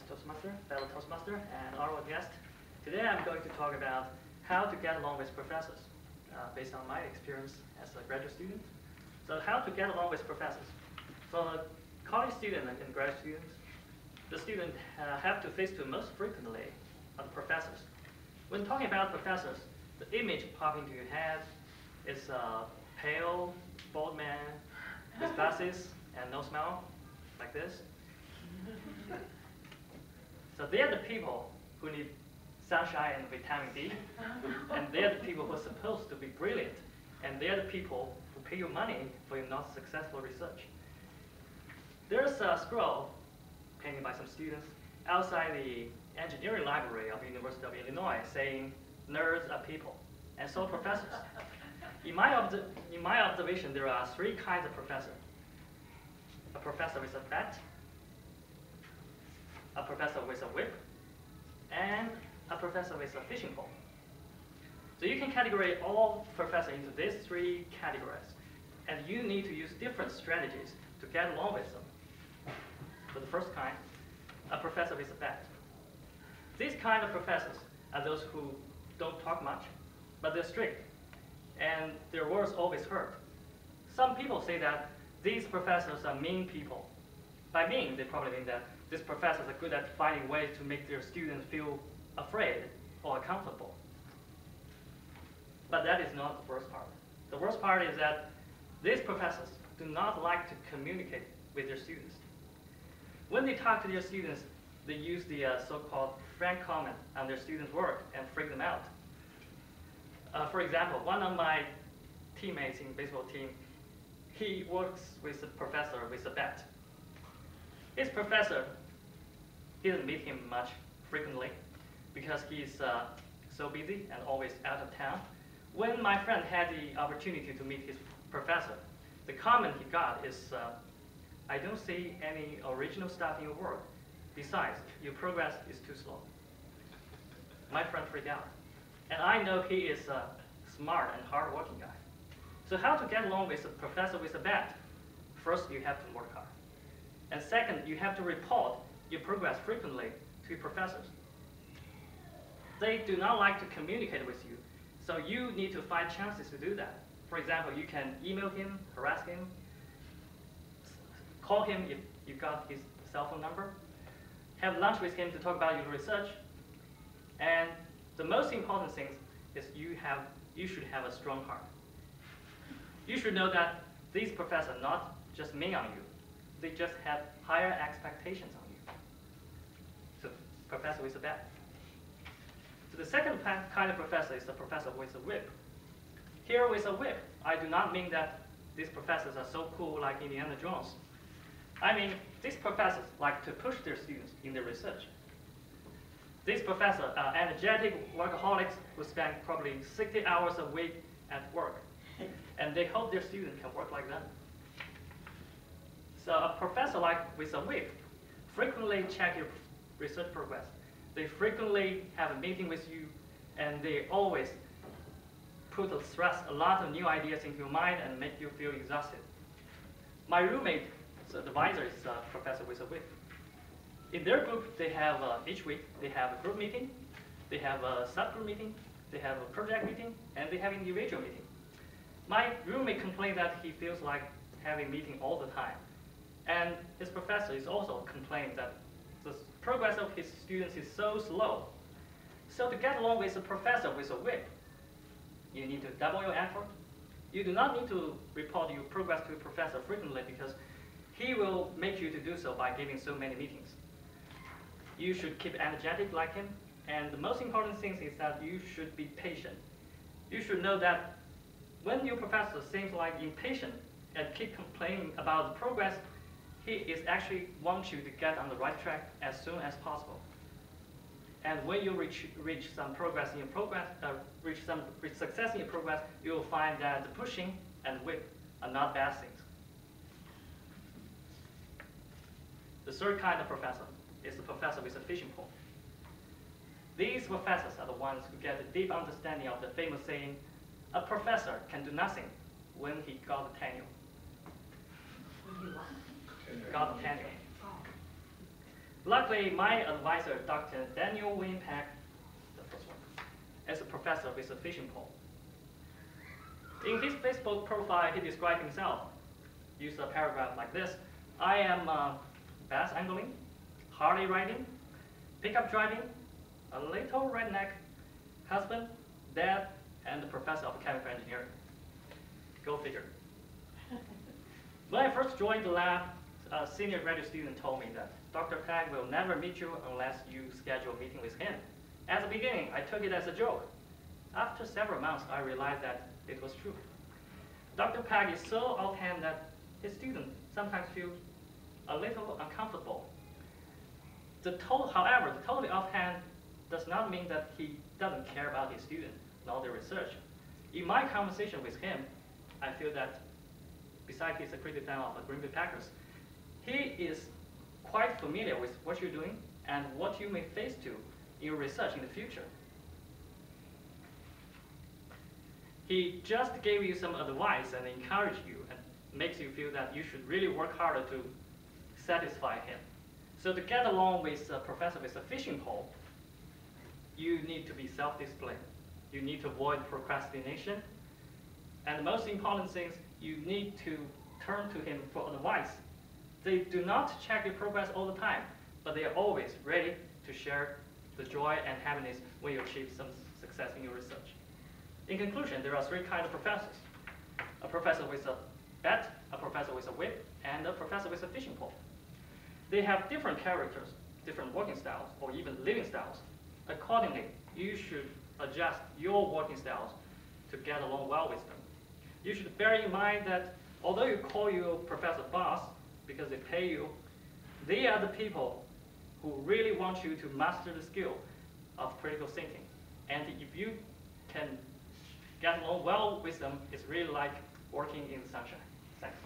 Toastmaster, fellow Toastmaster, and our guest. Today I'm going to talk about how to get along with professors, based on my experience as a graduate student. So how to get along with professors. For a college student and grad students, the student have to face to most frequently are the professors. When talking about professors, the image popping into your head is a pale, bald man with glasses and no smile, like this. So they are the people who need sunshine and vitamin D, and they are the people who are supposed to be brilliant, and they are the people who pay you money for your not successful research. There's a scroll painted by some students outside the engineering library of the University of Illinois saying, "Nerds are people, and so are professors." In my observation, there are three kinds of professors. A professor with a bat, a professor with a whip, and a professor with a fishing pole. So you can categorize all professors into these three categories, and you need to use different strategies to get along with them. For the first kind, a professor with a bat. These kind of professors are those who don't talk much, but they're strict, and their words always hurt. Some people say that these professors are mean people. By mean, they probably mean that these professors are good at finding ways to make their students feel afraid or uncomfortable. But that is not the worst part. The worst part is that these professors do not like to communicate with their students. When they talk to their students, they use the so-called frank comment on their students' work and freak them out. For example, one of my teammates in the baseball team, he works with a professor with a bat. His professor didn't meet him much frequently because he's so busy and always out of town. When my friend had the opportunity to meet his professor, the comment he got is, "I don't see any original stuff in your work. Besides, your progress is too slow." My friend freaked out. And I know he is a smart and hard-working guy. So how to get along with a professor with a bat? First, you have to work hard. And second, you have to report your progress frequently to your professors. They do not like to communicate with you, so you need to find chances to do that. For example, you can email him, harass him, call him if you got his cell phone number, have lunch with him to talk about your research, and the most important thing is you should have a strong heart. You should know that these professors are not just mean on you. They just have higher expectations on you. So, professor with a bat. So the second kind of professor is the professor with a whip. Here with a whip, I do not mean that these professors are so cool like Indiana Jones. I mean, these professors like to push their students in their research. These professors are energetic workaholics who spend probably 60 hours a week at work, and they hope their students can work like them. So a professor like with a whip frequently check your research progress. They frequently have a meeting with you, and they always put a lot of new ideas into your mind and make you feel exhausted. My roommate, the advisor, is a professor with a whip. In their group, they have each week they have a group meeting, they have a subgroup meeting, they have a project meeting, and they have individual meeting. My roommate complained that he feels like having meeting all the time, and his professor is also complaining that the progress of his students is so slow. So to get along with a professor with a whip, you need to double your effort. You do not need to report your progress to a professor frequently because he will make you to do so by giving so many meetings. You should keep energetic like him, and the most important thing is that you should be patient. You should know that when your professor seems like impatient and keep complaining about the progress, he is actually wants you to get on the right track as soon as possible. And when you reach some progress in your progress, reach some success in your progress, you will find that the pushing and whip are not bad things. The third kind of professor is the professor with a fishing pole. These professors are the ones who get a deep understanding of the famous saying, "A professor can do nothing when he got a tenure." Got a tenure. Luckily, my advisor, Dr. Daniel Winpack, the first one, is a professor with a fishing pole. In his Facebook profile, he described himself. Use a paragraph like this: I am bass angling, Harley riding, pickup driving, a little redneck, husband, dad, and a professor of chemical engineering. Go figure. When I first joined the lab, a senior graduate student told me that Dr. Pag will never meet you unless you schedule a meeting with him. At the beginning, I took it as a joke. After several months, I realized that it was true. Dr. Pag is so offhand that his students sometimes feel a little uncomfortable. However, the totally offhand does not mean that he doesn't care about his students nor their research. In my conversation with him, I feel that besides he's a crazy fan of the Green Bay Packers, he is quite familiar with what you're doing and what you may face to in your research in the future. He just gave you some advice and encouraged you and makes you feel that you should really work harder to satisfy him. So to get along with a professor with a fishing pole, you need to be self-disciplined. You need to avoid procrastination. And the most important things, you need to turn to him for advice. They do not check your progress all the time, but they are always ready to share the joy and happiness when you achieve some success in your research. In conclusion, there are three kinds of professors: a professor with a bat, a professor with a whip, and a professor with a fishing pole. They have different characters, different working styles, or even living styles. Accordingly, you should adjust your working styles to get along well with them. You should bear in mind that although you call your professor boss because they pay you, they are the people who really want you to master the skill of critical thinking. And if you can get along well with them, it's really like working in the sunshine. Thanks.